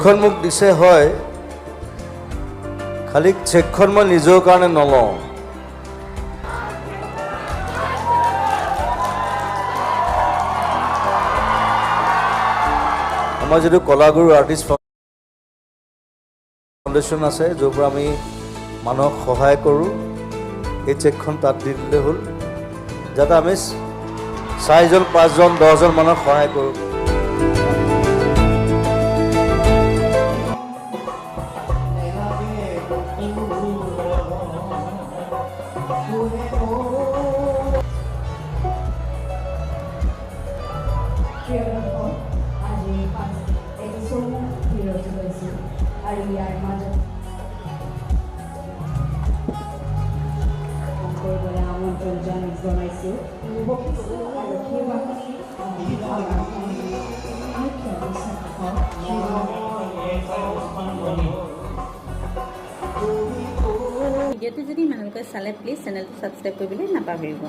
চেকখন মোক দিছে হয়, খালি চেকখন মই নিজৰ কাৰণে নলওঁ। আমাৰ যিটো কলাগুৰু আৰ্টিষ্ট ফাউণ্ডেশ্যন আছে, য'ৰ পৰা আমি মানুহক সহায় কৰোঁ, এই চেকখন তাত দি দিলে হ'ল, যাতে আমি 4জন 5জন 10জন মানুহক সহায় কৰোঁ। ভিডিঅ'টো যদি মানুহলোকে চালে প্লিজ চেনেলটো ছাবস্ক্ৰাইব কৰিবলৈ নাপাহৰিব।